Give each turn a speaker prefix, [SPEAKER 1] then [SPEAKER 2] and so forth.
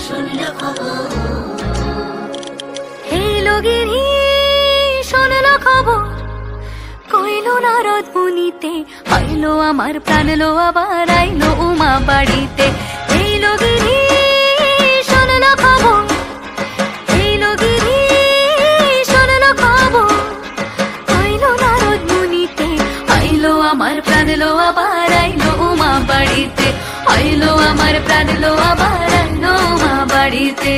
[SPEAKER 1] শুনলো খবর।
[SPEAKER 2] এলো গিরি শুনলো খবর, কইলো নারদ মুনিতে, আইলো আমার প্রাণ লো আবার আইলো উমা বাড়িতে। এইলো গিরি শুনলো খবর, এইলো গিরি শুনলো খবর, আইলো নারদ মুনিতে, আইলো আমার প্রাণ লো আবার আইলো উমা বাড়িতে, আইলো আমার প্রাণ লো আবার আইলো উমা বাড়িতে।